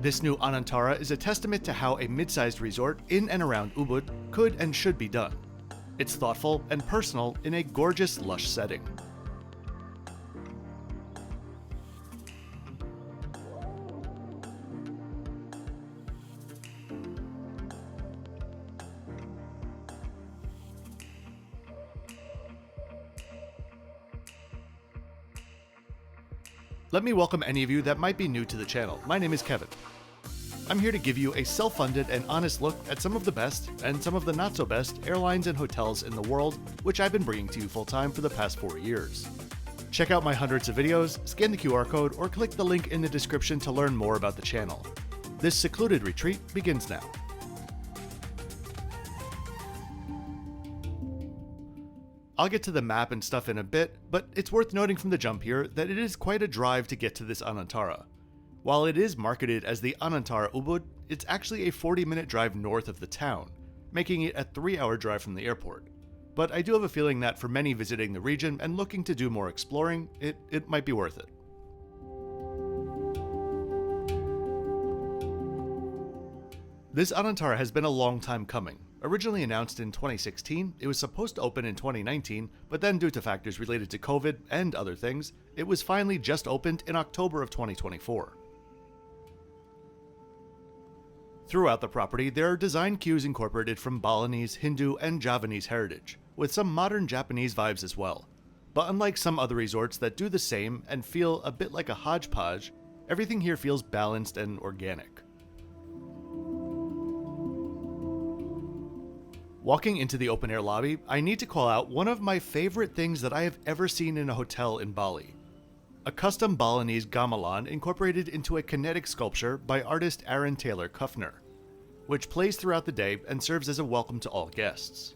This new Anantara is a testament to how a mid-sized resort in and around Ubud could and should be done. It's thoughtful and personal in a gorgeous, lush setting. Let me welcome any of you that might be new to the channel. My name is Kevin. I'm here to give you a self-funded and honest look at some of the best, and some of the not so best, airlines and hotels in the world, which I've been bringing to you full-time for the past 4 years. Check out my hundreds of videos, scan the QR code, or click the link in the description to learn more about the channel. This secluded retreat begins now. I'll get to the map and stuff in a bit, but it's worth noting from the jump here that it is quite a drive to get to this Anantara. While it is marketed as the Anantara Ubud, it's actually a 40-minute drive north of the town, making it a 3-hour drive from the airport. But I do have a feeling that for many visiting the region and looking to do more exploring, it might be worth it. This Anantara has been a long time coming. Originally announced in 2016, it was supposed to open in 2019, but then due to factors related to COVID and other things, it was finally just opened in October of 2024. Throughout the property, there are design cues incorporated from Balinese, Hindu, and Javanese heritage, with some modern Japanese vibes as well. But unlike some other resorts that do the same and feel a bit like a hodgepodge, everything here feels balanced and organic. Walking into the open-air lobby, I need to call out one of my favorite things that I have ever seen in a hotel in Bali. A custom Balinese gamelan incorporated into a kinetic sculpture by artist Aaron Taylor Kuffner, which plays throughout the day and serves as a welcome to all guests.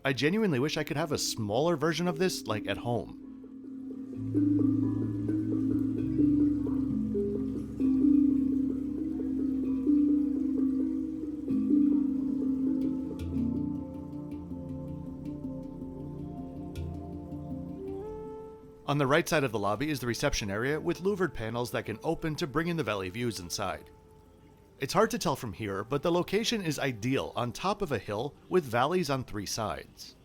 I genuinely wish I could have a smaller version of this, like at home. On the right side of the lobby is the reception area with louvered panels that can open to bring in the valley views inside. It's hard to tell from here, but the location is ideal on top of a hill with valleys on 3 sides.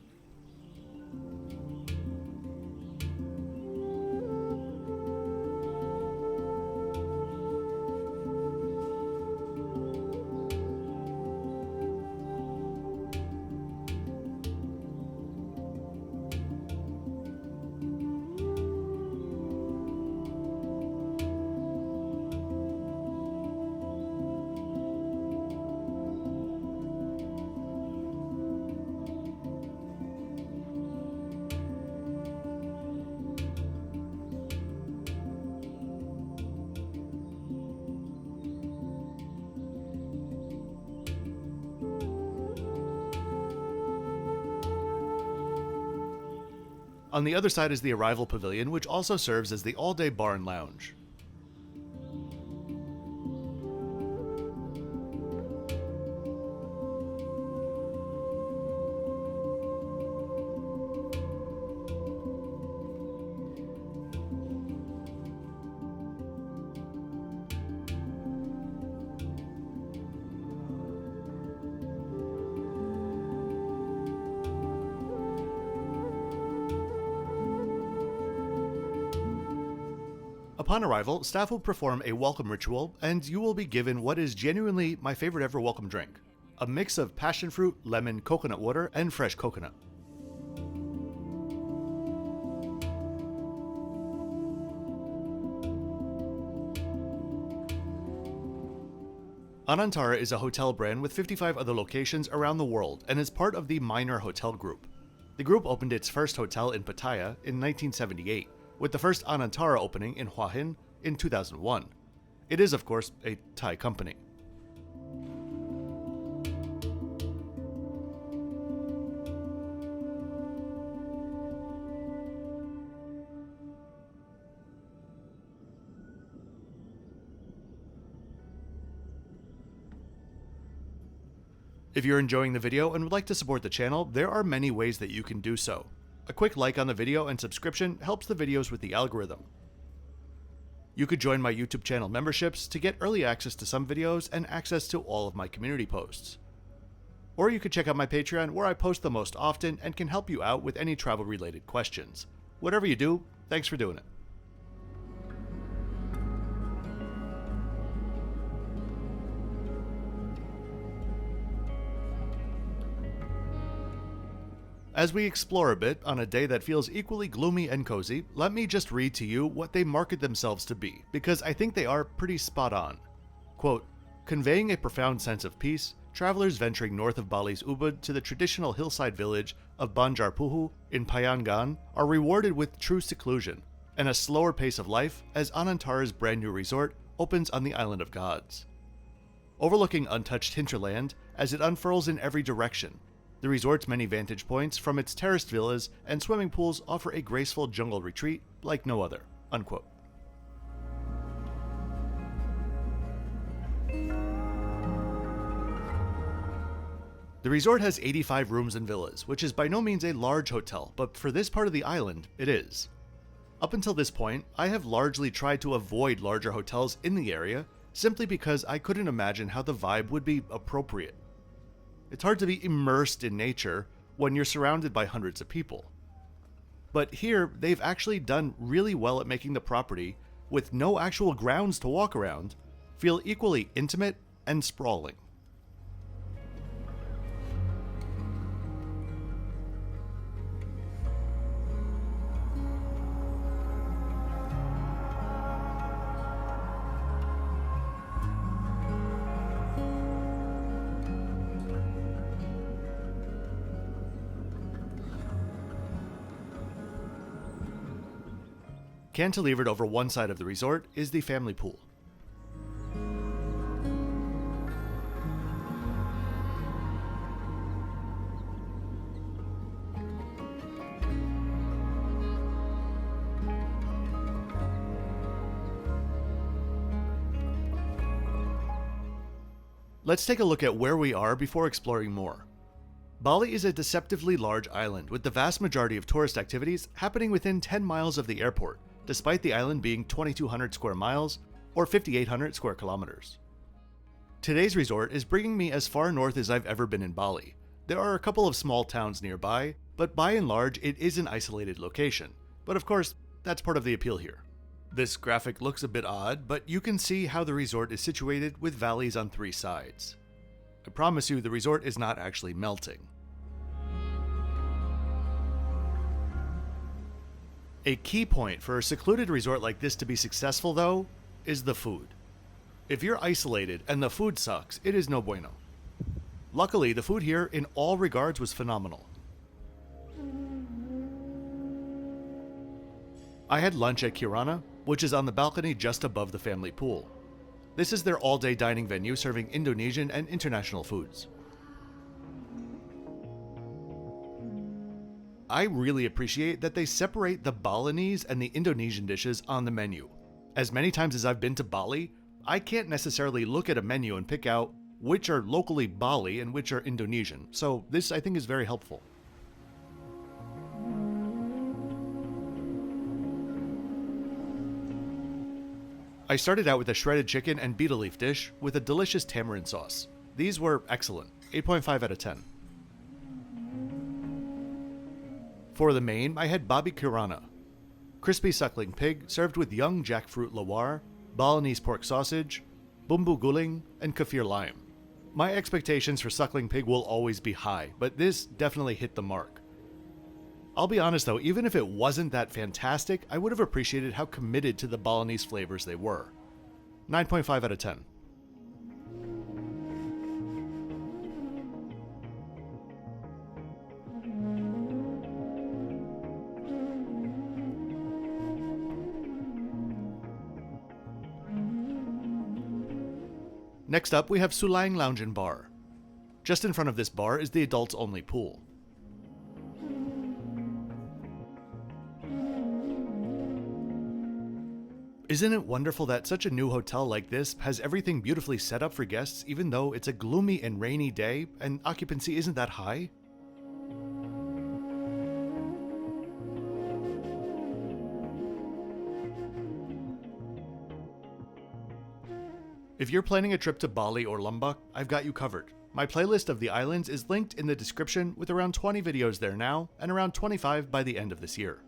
On the other side is the arrival pavilion, which also serves as the all-day bar and lounge. Upon arrival, staff will perform a welcome ritual, and you will be given what is genuinely my favorite ever welcome drink, a mix of passion fruit, lemon, coconut water, and fresh coconut. Anantara is a hotel brand with 55 other locations around the world and is part of the Minor Hotel Group. The group opened its first hotel in Pattaya in 1978. With the first Anantara opening in Hua Hin in 2001. It is, of course, a Thai company. If you're enjoying the video and would like to support the channel, there are many ways that you can do so. A quick like on the video and subscription helps the videos with the algorithm. You could join my YouTube channel memberships to get early access to some videos and access to all of my community posts. Or you could check out my Patreon where I post the most often and can help you out with any travel related questions. Whatever you do, thanks for doing it. As we explore a bit on a day that feels equally gloomy and cozy, let me just read to you what they market themselves to be, because I think they are pretty spot on. Quote, conveying a profound sense of peace, travelers venturing north of Bali's Ubud to the traditional hillside village of Banjarpuhu in Payangan are rewarded with true seclusion and a slower pace of life as Anantara's brand new resort opens on the Island of Gods. Overlooking untouched hinterland as it unfurls in every direction, the resort's many vantage points from its terraced villas and swimming pools offer a graceful jungle retreat like no other. Unquote. The resort has 85 rooms and villas, which is by no means a large hotel, but for this part of the island, it is. Up until this point, I have largely tried to avoid larger hotels in the area, simply because I couldn't imagine how the vibe would be appropriate. It's hard to be immersed in nature when you're surrounded by hundreds of people. But here, they've actually done really well at making the property, with no actual grounds to walk around, feel equally intimate and sprawling. Cantilevered over one side of the resort is the family pool. Let's take a look at where we are before exploring more. Bali is a deceptively large island with the vast majority of tourist activities happening within 10 miles of the airport, despite the island being 2,200 square miles or 5,800 square kilometers. Today's resort is bringing me as far north as I've ever been in Bali. There are a couple of small towns nearby, but by and large it is an isolated location. But of course, that's part of the appeal here. This graphic looks a bit odd, but you can see how the resort is situated with valleys on 3 sides. I promise you the resort is not actually melting. A key point for a secluded resort like this to be successful, though, is the food. If you're isolated and the food sucks, it is no bueno. Luckily, the food here in all regards was phenomenal. I had lunch at Kirana, which is on the balcony just above the family pool. This is their all-day dining venue serving Indonesian and international foods. I really appreciate that they separate the Balinese and the Indonesian dishes on the menu. As many times as I've been to Bali, I can't necessarily look at a menu and pick out which are locally Bali and which are Indonesian, so this I think is very helpful. I started out with a shredded chicken and betel leaf dish with a delicious tamarind sauce. These were excellent, 8.5 out of 10. For the main, I had babi Kirana, crispy suckling pig served with young jackfruit lawar, Balinese pork sausage, bumbu guling, and kaffir lime. My expectations for suckling pig will always be high, but this definitely hit the mark. I'll be honest though, even if it wasn't that fantastic, I would have appreciated how committed to the Balinese flavors they were. 9.5 out of 10. Next up, we have Sulang Lounge and Bar. Just in front of this bar is the adults-only pool. Isn't it wonderful that such a new hotel like this has everything beautifully set up for guests even though it's a gloomy and rainy day and occupancy isn't that high? If you're planning a trip to Bali or Lombok, I've got you covered. My playlist of the islands is linked in the description with around 20 videos there now, and around 25 by the end of this year.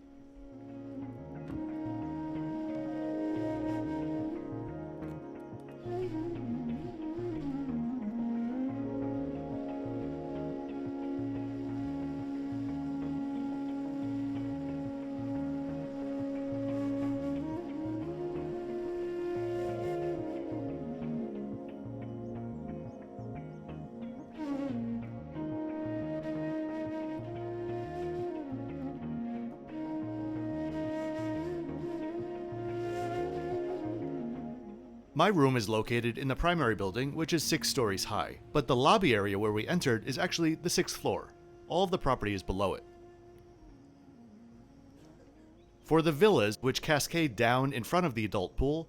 My room is located in the primary building, which is 6 stories high, but the lobby area where we entered is actually the 6th floor. All of the property is below it. For the villas, which cascade down in front of the adult pool,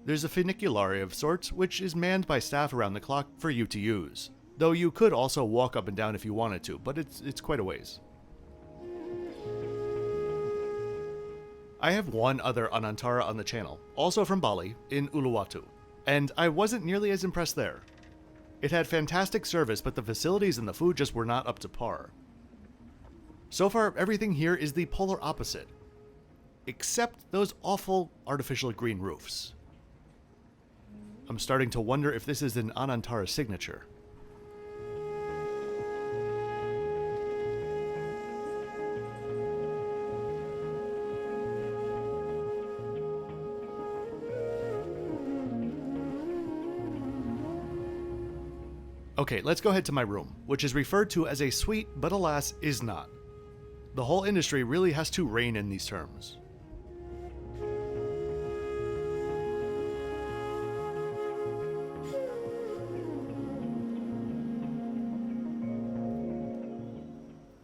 there's a funiculare of sorts, which is manned by staff around the clock for you to use. Though you could also walk up and down if you wanted to, but it's quite a ways. I have one other Anantara on the channel, also from Bali, in Uluwatu, and I wasn't nearly as impressed there. It had fantastic service, but the facilities and the food just were not up to par. So far, everything here is the polar opposite, except those awful artificial green roofs. I'm starting to wonder if this is an Anantara signature. Okay, let's go ahead to my room, which is referred to as a suite, but alas, is not. The whole industry really has to rein in these terms.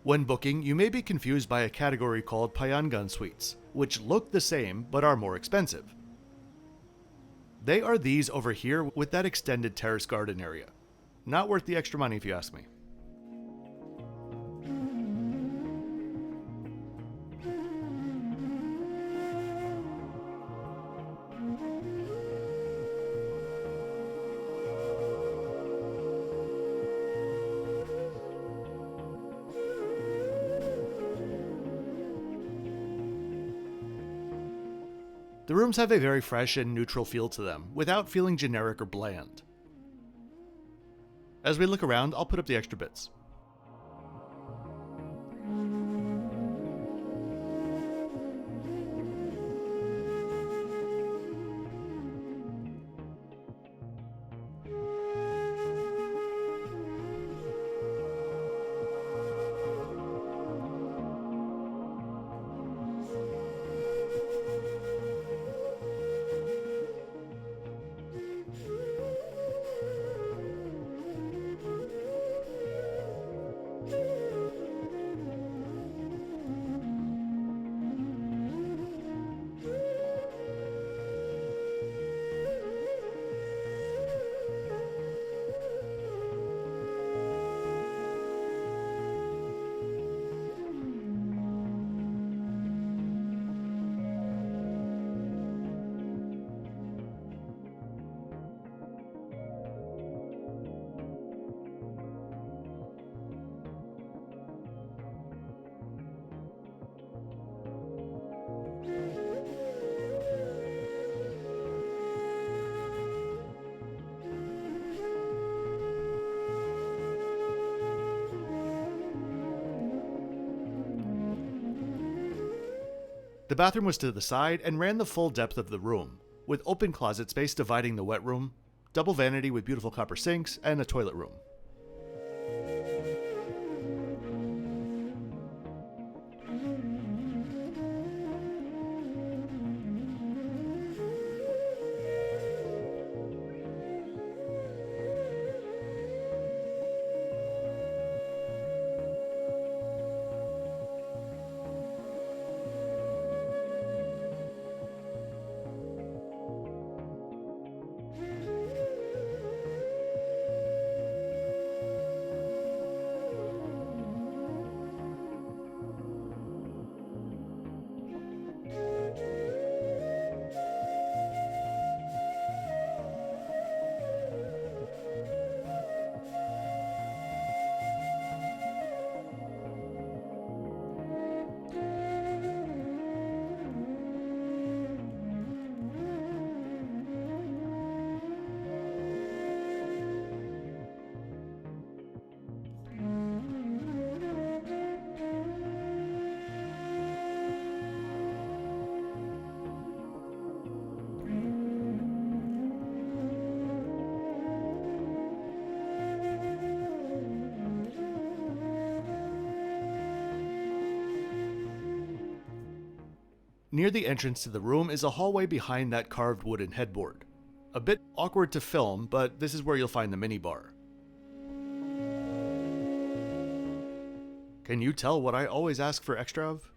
When booking, you may be confused by a category called Payangan suites, which look the same but are more expensive. They are these over here with that extended terrace garden area. Not worth the extra money if you ask me. The rooms have a very fresh and neutral feel to them, without feeling generic or bland. As we look around, I'll put up the extra bits. The bathroom was to the side and ran the full depth of the room, with open closet space dividing the wet room, double vanity with beautiful copper sinks, and a toilet room. Near the entrance to the room is a hallway behind that carved wooden headboard. A bit awkward to film, but this is where you'll find the minibar. Can you tell what I always ask for extra of?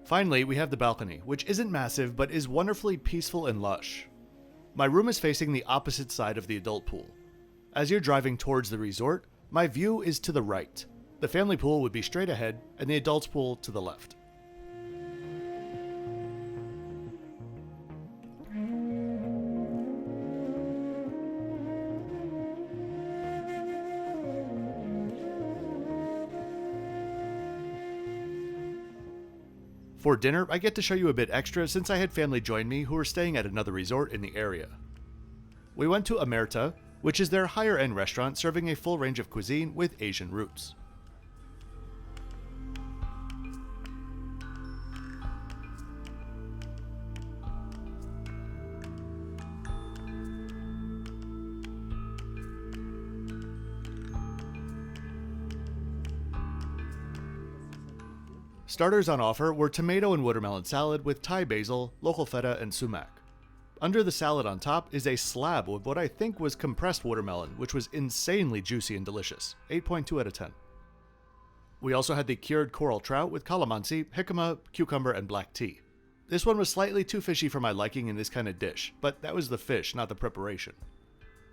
Finally, we have the balcony, which isn't massive but is wonderfully peaceful and lush. My room is facing the opposite side of the adult pool. As you're driving towards the resort, my view is to the right. The family pool would be straight ahead, and the adults pool to the left. For dinner, I get to show you a bit extra since I had family join me who were staying at another resort in the area. We went to Amerta, which is their higher-end restaurant serving a full range of cuisine with Asian roots. Starters on offer were tomato and watermelon salad with Thai basil, local feta, and sumac. Under the salad on top is a slab of what I think was compressed watermelon, which was insanely juicy and delicious, 8.2 out of 10. We also had the cured coral trout with calamansi, jicama, cucumber, and black tea. This one was slightly too fishy for my liking in this kind of dish, but that was the fish, not the preparation.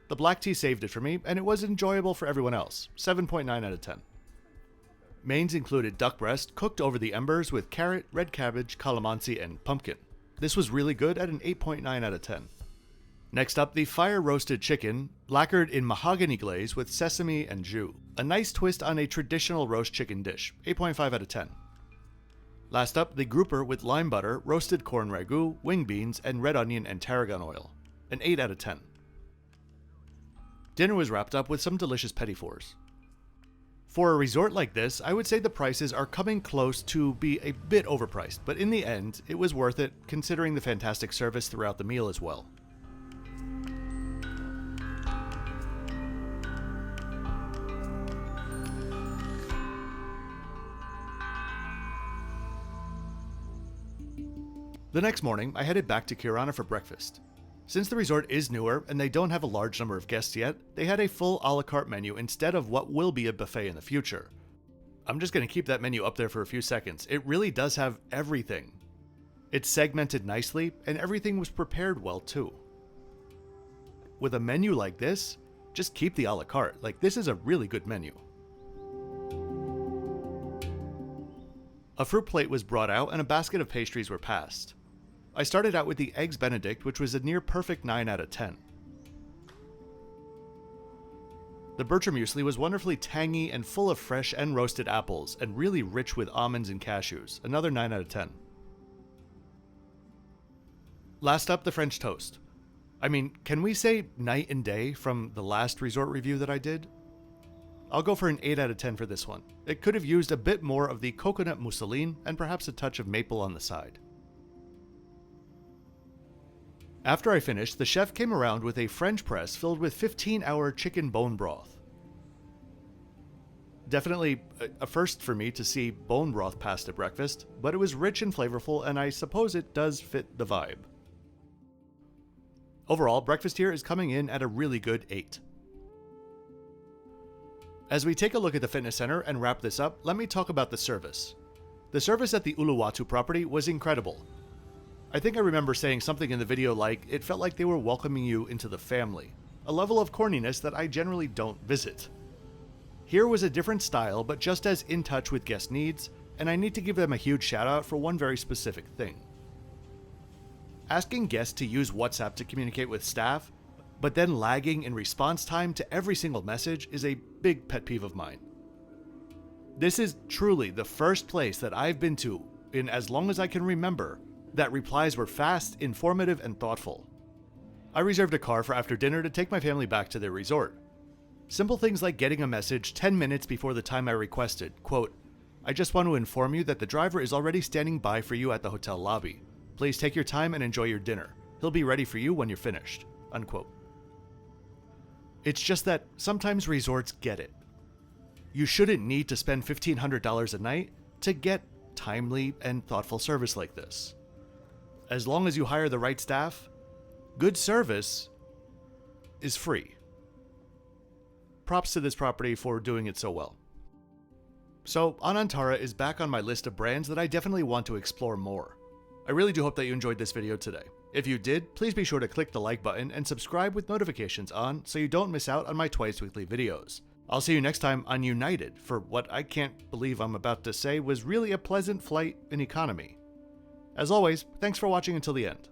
The black tea saved it for me, and it was enjoyable for everyone else, 7.9 out of 10. Mains included duck breast cooked over the embers with carrot, red cabbage, calamansi, and pumpkin. This was really good at an 8.9 out of 10. Next up, the fire-roasted chicken, lacquered in mahogany glaze with sesame and jus. A nice twist on a traditional roast chicken dish, 8.5 out of 10. Last up, the grouper with lime butter, roasted corn ragu, wing beans, and red onion and tarragon oil, an 8 out of 10. Dinner was wrapped up with some delicious petit fours. For a resort like this, I would say the prices are coming close to be a bit overpriced, but in the end, it was worth it considering the fantastic service throughout the meal as well. The next morning, I headed back to Kirana for breakfast. Since the resort is newer and they don't have a large number of guests yet, they had a full a la carte menu instead of what will be a buffet in the future. I'm just going to keep that menu up there for a few seconds. It really does have everything. It's segmented nicely and everything was prepared well too. With a menu like this, just keep the a la carte. Like, this is a really good menu. A fruit plate was brought out and a basket of pastries were passed. I started out with the Eggs Benedict, which was a near perfect 9 out of 10. The Bertram muesli was wonderfully tangy and full of fresh and roasted apples, and really rich with almonds and cashews, another 9 out of 10. Last up, the French toast. I mean, can we say night and day from the last resort review that I did? I'll go for an 8 out of 10 for this one. It could have used a bit more of the coconut mousseline and perhaps a touch of maple on the side. After I finished, the chef came around with a French press filled with 15-hour chicken bone broth. Definitely a first for me to see bone broth passed at breakfast, but it was rich and flavorful, and I suppose it does fit the vibe. Overall, breakfast here is coming in at a really good 8. As we take a look at the fitness center and wrap this up, let me talk about the service. The service at the Uluwatu property was incredible. I think I remember saying something in the video like, it felt like they were welcoming you into the family, a level of corniness that I generally don't visit. Here was a different style, but just as in touch with guest needs, and I need to give them a huge shout out for one very specific thing. Asking guests to use WhatsApp to communicate with staff, but then lagging in response time to every single message is a big pet peeve of mine. This is truly the first place that I've been to, in as long as I can remember, that replies were fast, informative, and thoughtful. I reserved a car for after dinner to take my family back to their resort. Simple things like getting a message 10 minutes before the time I requested, quote, I just want to inform you that the driver is already standing by for you at the hotel lobby. Please take your time and enjoy your dinner. He'll be ready for you when you're finished." Unquote. It's just that sometimes resorts get it. You shouldn't need to spend $1,500 a night to get timely and thoughtful service like this. As long as you hire the right staff, good service is free. Props to this property for doing it so well. So, Anantara is back on my list of brands that I definitely want to explore more. I really do hope that you enjoyed this video today. If you did, please be sure to click the like button and subscribe with notifications on so you don't miss out on my twice weekly videos. I'll see you next time on United for what I can't believe I'm about to say was really a pleasant flight in economy. As always, thanks for watching until the end.